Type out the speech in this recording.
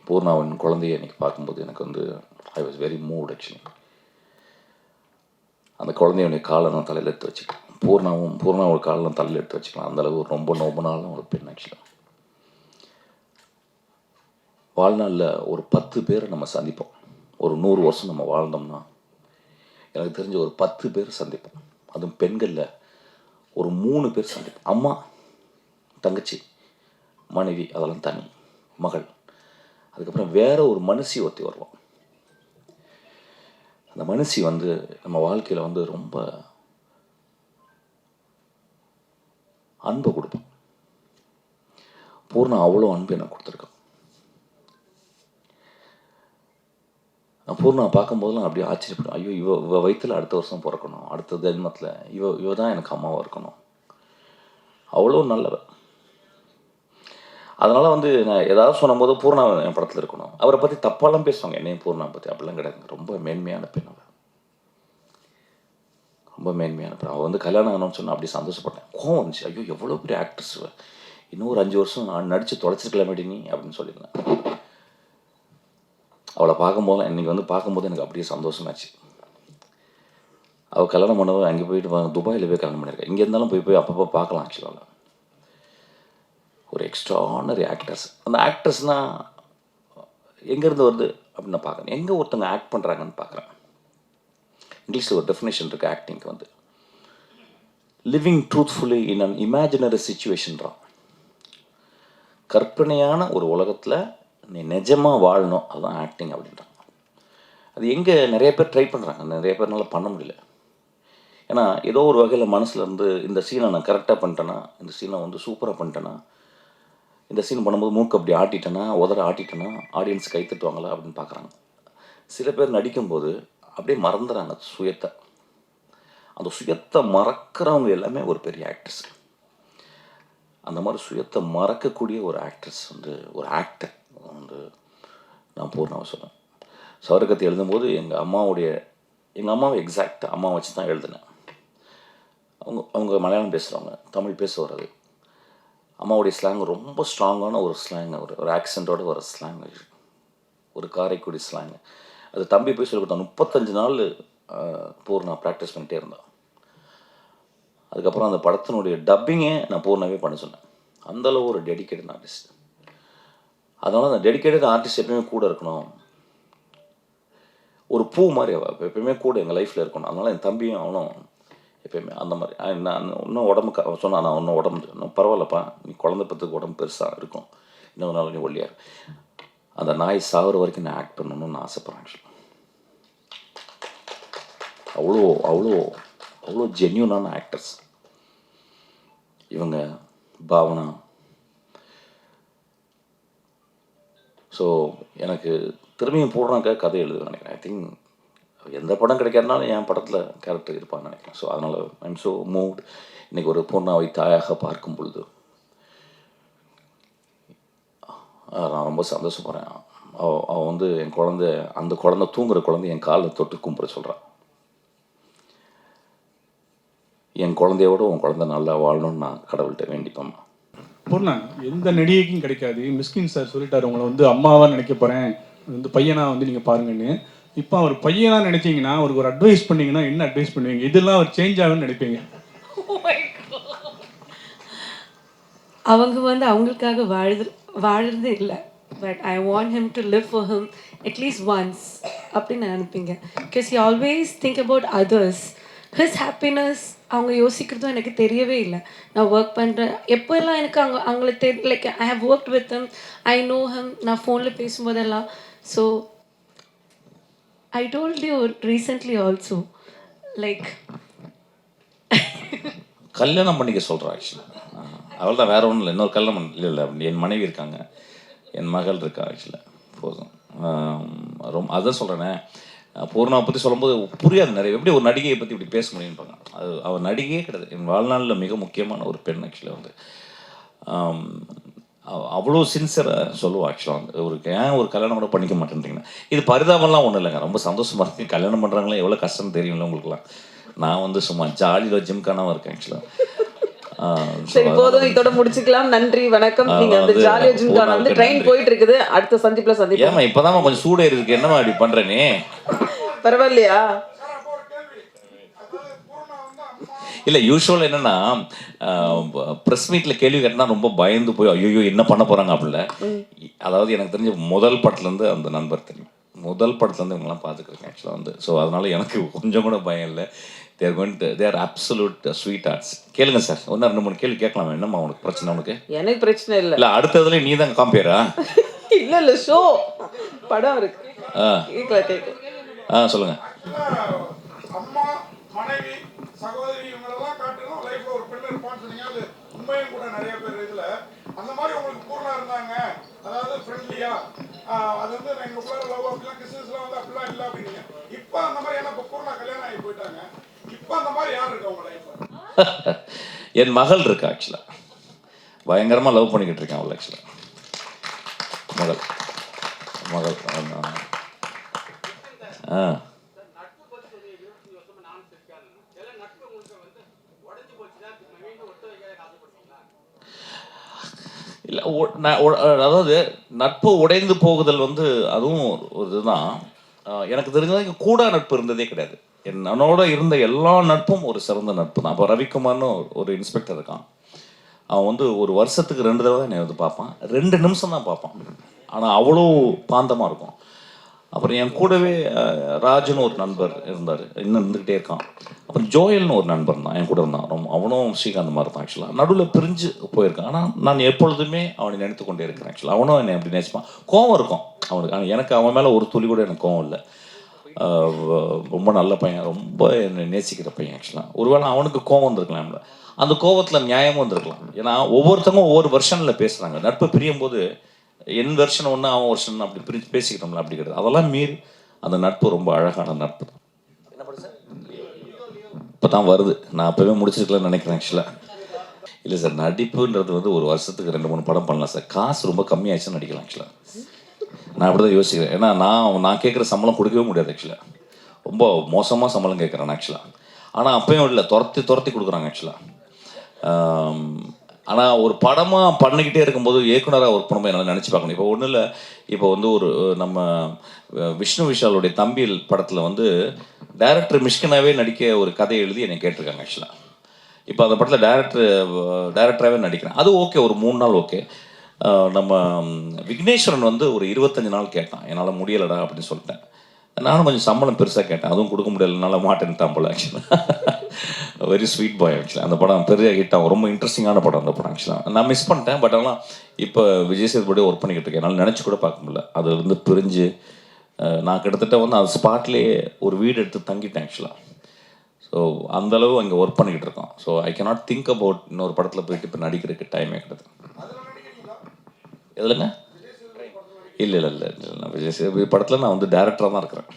பூர்ணாவின் குழந்தைய இன்றைக்கி பார்க்கும்போது எனக்கு வந்து I was very mood actually. அந்த குழந்தையுடைய காலை நான் தலையில் எடுத்து வச்சுக்கலாம். பூர்ணாவோட காலை நான் தலையில் எடுத்து வச்சுக்கலாம். அந்தளவு ரொம்ப நோம்புனாலும் ஒரு பெண் ஆக்சுவலாக. வாழ்நாளில் ஒரு 10 பேரை நம்ம சந்திப்போம். ஒரு 100 வருஷம் நம்ம வாழ்ந்தோம்னா எனக்கு தெரிஞ்ச ஒரு 10 பேர் சந்திப்போம். அதுவும் பெண்களில் ஒரு 3 பேர் சந்திப்போம். அம்மா, தங்கச்சி, மனைவி, அதெல்லாம் தனி, மகள். அதுக்கப்புறம் வேற ஒரு மனுஷி ஒருத்தி வருவோம். அந்த மனுஷி வந்து நம்ம வாழ்க்கையில் வந்து ரொம்ப அன்பை கொடுப்போம். பூர்ணா அவ்வளோ அன்பு எனக்கு கொடுத்துருக்கான். நான் பூர்ணா பார்க்கும்போதெல்லாம் அப்படியே ஆச்சரியப்படும். ஐயோ, இவ வயிற்றில் அடுத்த வருஷம் பிறக்கணும், அடுத்த ஜென்மத்தில் இவ தான் எனக்கு அம்மாவாக இருக்கணும். அவ்வளோ நல்லவர். அதனால் வந்து நான் ஏதாவது சொன்னும்போது பூர்ணா என் படத்தில் இருக்கணும். அவரை பற்றி தப்பாலாம் பேசுவாங்க, என்னையும் பூர்ணா பற்றி. அப்படிலாம் கிடையாது. ரொம்ப மேன்மையான பெண் அவர். ரொம்ப மேன்மையான பெண். அவள் வந்து கல்யாணம் ஆகணும்னு சொன்னால் அப்படி சந்தோஷப்பட்டேன். கோவம் வந்துச்சு. ஐயோ, எவ்வளோ பெரிய ஆக்ட்ரஸ், இன்னும் ஒரு 5 வருஷம் நான் நடித்து தொலைச்சிருக்கலாமேடி நீ அப்படின்னு சொல்லியிருந்தேன். அவளை பார்க்கும்போது இன்றைக்கி வந்து பார்க்கும்போது எனக்கு அப்படியே சந்தோஷமாச்சு. அவள் கல்யாணம் பண்ணவோ அங்கே போயிட்டு துபாயில் போய் கல்யாணம் பண்ணியிருக்கேன். இங்கே இருந்தாலும் போய் அப்பப்போ பார்க்கலாம் ஆக்சுவலாக. ஒரு எக்ஸ்ட்ரானரி ஆக்டர்ஸ். அந்த ஆக்டர்ஸ்னால் எங்கேருந்து வருது அப்படின்னு நான் பார்க்குறேன். எங்கே ஒருத்தவங்க ஆக்ட் பண்ணுறாங்கன்னு பார்க்குறேன். இங்கிலீஷில் ஒரு டெஃபினேஷன் இருக்குது ஆக்டிங்க்கு வந்து, living truthfully in an imaginary சிச்சுவேஷன்றான். கற்பனையான ஒரு உலகத்தில் நீ நிஜமாக வாழணும், அதுதான் ஆக்டிங் அப்படின்றாங்க. அது எங்கே நிறைய பேர் ட்ரை பண்ணுறாங்க, நிறைய பேர்னால பண்ண முடியல. ஏன்னா ஏதோ ஒரு வகையில் மனசில் இருந்து இந்த சீனை நான் கரெக்டாக பண்ணிட்டேன்னா, இந்த சீனை வந்து சூப்பராக பண்ணிட்டேன்னா, இந்த சீன் பண்ணும்போது மூக்கு அப்படி ஆட்டிட்டேன்னா, உதற ஆட்டிட்டேன்னா ஆடியன்ஸ் கை தட்டுவாங்களா அப்படின்னு பார்க்குறாங்க. சில பேர் நடிக்கும்போது அப்படியே மறந்துடுறாங்க சுயத்தை. அந்த சுயத்தை மறக்கிறவங்க எல்லாமே ஒரு பெரிய ஆக்ட்ரஸ். அந்த மாதிரி சுயத்தை மறக்கக்கூடிய ஒரு ஆக்ட்ரஸ் வந்து ஒரு ஆக்டர் வந்து நான் பூர்ணாவை சொன்னேன். சவரக்கத்தை எழுதும்போது எங்கள் அம்மாவை எக்ஸாக்டாக அம்மா வச்சு தான் எழுதினேன். அவங்க மலையாளம் பேசுகிறவங்க, தமிழ் பேச வராது. அம்மாவுடைய ஸ்லாங் ரொம்ப ஸ்ட்ராங்கான ஒரு ஸ்லாங், ஒரு ஆக்சென்ட்டோட ஒரு ஸ்லாங், ஒரு காரைக்குடி ஸ்லாங். அது தம்பி போய் சொல்லி கொடுத்தான். 35 நாள் பூர்ணா ப்ராக்டிஸ் பண்ணிகிட்டே இருந்தான். அதுக்கப்புறம் அந்த படத்தினுடைய டப்பிங்கே நான் பூர்ணாவே பண்ண சொன்னேன். அந்தளவு ஒரு டெடிக்கேட்டட் ஆர்டிஸ்ட். அதனால் அந்த டெடிக்கேட்டட் ஆர்டிஸ்ட் எப்பயுமே கூட இருக்கணும். ஒரு பூ மாதிரி அவள் எப்பயுமே கூட எங்கள் லைஃப்பில் இருக்கணும். அதனால் என் தம்பியும் அவனும் எப்பயுமே அந்த மாதிரி. நான் இன்னும் உடம்புக்கு சொன்னால், நான் இன்னும் உடம்பு இன்னும் பரவாயில்லப்பா, நீ குழந்தை பத்துக்கு உடம்பு பெருசாக இருக்கும், இன்னொரு நாள் நீ ஒல்லியார். அந்த நாய் சாகுற வரைக்கும் நான் ஆக்ட் பண்ணணும்னு நான் ஆசைப்பட்றேன். அவ்வளோ அவ்வளோ அவ்வளோ ஜென்யூனான ஆக்டர்ஸ் இவங்க. பாவனா. ஸோ எனக்கு திரும்பியும் போடுறாங்க கதை எழுதுவேன் நினைக்கிறேன். ஐ திங்க் எந்த படம் கிடைக்காதுனாலும் என் படத்தில் கேரக்டர் இருப்பான்னு நினைக்கிறேன். ஸோ அதனால் ஐம் ஸோ மூவ்ட். இன்றைக்கி ஒரு பூர்ணாவை தாயாக பார்க்கும் பொழுது நான் ரொம்ப சந்தோஷப்படுறேன். அவள் வந்து என் குழந்தை, அந்த குழந்தை தூங்குற குழந்தை என் காலில் தொட்டு கும்பிட சொல்கிறான். என் குழந்தையோட உன் குழந்தை நல்லா வாழணும்னு நான் கடவுள்கிட்ட வேண்டிப்பேன். பூர்ணா, எந்த நடிகைக்கும் கிடைக்காது. மிஸ்கின் சார் சொல்லிட்டாரு, உங்களை வந்து அம்மாவாக நினைக்க போகிறேன், வந்து பையனாக வந்து நீங்கள் பாருங்கன்னு. இப்போ அவர் பையனாக நினைச்சிங்கன்னா, அவருக்கு ஒரு அட்வைஸ் பண்ணிங்கன்னா என்ன அட்வைஸ் பண்ணுவீங்க? இதெல்லாம் அவர் சேஞ்ச் ஆகுன்னு நினைப்பீங்க? அவங்க வந்து அவங்களுக்காக வாழறது இல்லை. But I want him to live for him at least once அப்படின்னு நான் நினைப்பீங்க. Because you always think about others. His happiness அவங்க யோசிக்கிறதும் எனக்கு தெரியவே இல்லை. நான் ஒர்க் பண்ணுறேன் எப்போ எல்லாம் எனக்கு அவங்கள like I have worked with him, I know him. நான் ஃபோனில் பேசும்போதெல்லாம். So I told you recently also, like கல்யாணம் பண்ணிக்க சொல்கிறேன் ஆக்சுவலி. அவள் தான், வேறு ஒன்றும் இல்லை. இன்னொரு கல்யாணம் இல்லை. என் மனைவி இருக்காங்க, என் மகள் இருக்கா ஆக்சுவலாக. போதும். ரொம்ப அதான் சொல்கிறேனே, பூர்ணாவை பற்றி சொல்லும்போது புரியாது நிறைய. எப்படி ஒரு நடிகையை பற்றி இப்படி பேச முடியும்பாங்க. அது அவள் நடிகையே கிடையாது. என் வாழ்நாளில் மிக முக்கியமான ஒரு பெண் ஆக்சுவலாக வந்து. அவ்வளோ சின்சியராக சொல்லுவோம் ஆக்சுவலாக. ஏன் ஒரு கல்யாணம் கூட பண்ணிக்க மாட்டேன்றீங்கன்னா, இது பரிதாபம்லாம் ஒன்றும் இல்லைங்க. ரொம்ப சந்தோஷமாக இருக்குது. கல்யாணம் பண்ணுறாங்களே எவ்வளோ கஷ்டம்னு தெரியும்ல உங்களுக்குலாம். நான் வந்து சும்மா ஜாலியில் ஜிம்கானாவும் இருக்கேன் ஆக்சுவலாக. சரி போதும், இதோட முடிச்சுக்கலாம். நன்றி, வணக்கம். நீங்க வந்து ஜாலியா ஜிம்கான வந்து ட்ரெயின் போயிட்டு இருக்குது. அடுத்த சந்திப்புல சந்திப்போம். ஏமா இப்பதான் கொஞ்சம் சூடேறி இருக்கு, என்னமா அப்படி பண்ற நீ? பரவாயில்லையா? இல்லை, யூஸ்வல் என்னன்னா ப்ரெஸ் மீட்டில் கேள்வி கேட்டனா ரொம்ப பயந்து போய் ஐயோ என்ன பண்ண போகிறாங்க அப்படில. அதாவது எனக்கு தெரிஞ்ச முதல் படத்துலேருந்து அந்த நண்பர் தெரியும், முதல் படத்துலேருந்து இவங்கெல்லாம் பார்த்துக்கிறேன் ஆக்சுவலாக வந்து. ஸோ அதனால் எனக்கு கொஞ்சம் கூட பயம் இல்லை. தேர் அப்சல்யூட் ஸ்வீட் ஆர்ட்ஸ். கேளுங்க சார், ஒன்று 2 3 கேள்வி கேட்கலாமா? என்னம்மா உனக்கு பிரச்சனை? உனக்கு எனக்கு பிரச்சனை இல்லை. இல்லை, அடுத்ததுல நீ தான் காம்பியரா? இல்லை ஷோ படம் இருக்கு. சொல்லுங்க. அம்மா, மனைவி, சகோதரி இவங்களெல்லாம் காட்டணும் லைஃப்ல ஒரு பெண் இருப்பான்னு சொன்னீங்க. அது உண்மையும் கூட நிறைய பேர் இதுல அந்த மாதிரி உங்களுக்கு பூர்ணா இருந்தாங்க. அதாவது ஃப்ரெண்ட்லியா, அது வந்து எங்களுக்குள்ள லவ் அப்படிலாம் கிறிஸ்டன்ஸ்லாம் வந்து அப்படிலாம் இல்லை அப்படிங்க. இப்போ அந்த மாதிரி ஏன்னா இப்போ பூர்ணா கல்யாணம் ஆகி போயிட்டாங்க. இப்போ அந்த மாதிரி யார் இருக்கா உங்க லைஃப்ல? என் மகள் இருக்கா ஆக்சுவலாக, பயங்கரமாக லவ் பண்ணிக்கிட்டு இருக்கேன் அவள் ஆக்சுவலாக. மகள் இல்லை, அதாவது நட்பு உடைந்து போகுதல் வந்து அதுவும் ஒரு இதுதான். எனக்கு தெரிஞ்சது கூட நட்பு இருந்ததே கிடையாது. என்னோட இருந்த எல்லா நட்பும் ஒரு சிறந்த நட்பு தான். அப்போ ரவிக்குமார்னு ஒரு இன்ஸ்பெக்டர் இருக்கான். அவன் வந்து ஒரு வருஷத்துக்கு 2 தடவை தான் என்னை வந்து பார்ப்பான். 2 நிமிஷம் தான் பார்ப்பான், ஆனால் அவ்வளோ பாந்தமாக இருக்கும். அப்புறம் என் கூடவே ராஜுன்னு ஒரு நண்பர் இருந்தார், இன்னும் இருந்துக்கிட்டே இருக்கான். அப்புறம் ஜோயல்னு ஒரு நண்பர் தான் என் கூட இருந்தான். அவனும் ஸ்ரீகாந்த் மாதிரி தான் ஆக்சுவலாக. நடுவில் பிரிஞ்சு போயிருக்கான், ஆனால் நான் எப்பொழுதுமே அவனை நினைத்து கொண்டே இருக்கிறேன் ஆக்சுவலாக. அவனும் என்னை அப்படி நினைச்சுப்பான். கோவம் இருக்கும் அவனுக்கு, ஆனால் எனக்கு அவன் மேலே ஒரு துளி கூட எனக்கு கோவம் இல்லை. ரொம்ப நல்ல பையன், ரொம்ப என்னை நேசிக்கிற பையன் ஆக்சுவலாக. ஒருவேளை அவனுக்கு கோவம் வந்திருக்கலாம்ல, அந்த கோவத்தில் நியாயமும் வந்திருக்கலாம். ஏன்னா ஒவ்வொருத்தவங்க ஒவ்வொரு வெர்ஷனில் பேசுகிறாங்க. நட்பு பிரியும் போது என் வெர்ஷன் ஒன்று, அவன் வெர்ஷன் அப்படி பிரித்து பேசிக்கிட்டோம்ல, அப்படி கிடையாது. அதெல்லாம் மீறி அந்த நட்பு ரொம்ப அழகான நட்பு தான். என்ன பண்ணுறது சார், இப்போ தான் வருது, நான் அப்போவே முடிச்சிருக்கலாம்னு நினைக்கிறேன் ஆக்சுவலாக. இல்லை சார், நடிப்புன்றது வந்து ஒரு வருஷத்துக்கு 2 3 படம் பண்ணலாம் சார். காசு ரொம்ப கம்மியாச்சுன்னு நடிக்கலாம் ஆக்சுவலாக. நான் அப்படி தான் யோசிக்கிறேன். ஏன்னா நான் கேட்குற சம்பளம் கொடுக்கவே முடியாது ஆக்சுவலாக. ரொம்ப மோசமாக சம்பளம் கேட்குறேன் ஆக்சுவலாக. ஆனால் அப்பயும் இல்லை, துரத்தி கொடுக்குறாங்க ஆக்சுவலாக. ஆனால் ஒரு படமாக பண்ணிக்கிட்டே இருக்கும்போது இயக்குனராக ஒர்க் பண்ணும்போது என்னால் நினச்சி பார்க்கணும். இப்போ ஒன்றும் இல்லை, இப்போ வந்து ஒரு நம்ம விஷ்ணு விஷாலுடைய தம்பில் படத்தில் வந்து டைரக்டர் மிஷ்கினாவே நடிக்க ஒரு கதையை எழுதி என்னை கேட்டிருக்காங்க ஆக்சுவலாக. இப்போ அந்த படத்தில் டைரக்டராகவே நடிக்கிறேன். அது ஓகே, ஒரு 3 நாள் ஓகே. நம்ம விக்னேஸ்வரன் வந்து ஒரு 25 நாள் கேட்டான், என்னால் முடியலடா அப்படின்னு சொல்லிட்டேன். நானும் கொஞ்சம் சம்பளம் பெருசாக கேட்டேன், அதுவும் கொடுக்க முடியலனால மாட்டேன்ட்டான் போல ஆக்சுவலாக. வெரி ஸ்வீட் பாய் ஆக்சுவலாக. அந்த படம் பெரிய ஹிட் ஆகும், ரொம்ப இன்ட்ரெஸ்டிங்கான படம் அந்த படம் ஆக்சுவலாக. நான் மிஸ் பண்ணிட்டேன். பட் ஆனால் இப்போ விஜய் சேதுபதி ஒர்க் பண்ணிக்கிட்டு இருக்கேன், என்னால் நினச்சி கூட பார்க்க முடியல. அதுலேருந்து பிரிஞ்சு நான் கிட்டத்தட்ட வந்து அந்த ஸ்பாட்லேயே ஒரு வீடு எடுத்து தங்கிட்டேன் ஆக்சுவலாக. ஸோ அந்தளவு அங்கே ஒர்க் பண்ணிக்கிட்டு இருக்கோம். So I cannot think about இன்னொரு படத்தில் போயிட்டு இப்போ நடிக்கிறதுக்கு டைமே கிடையாது. எதுலங்க? இல்லை, நான் விஜய் சேதுபதி படத்தில் நான் வந்து டேரக்டராக தான் இருக்கிறேன்.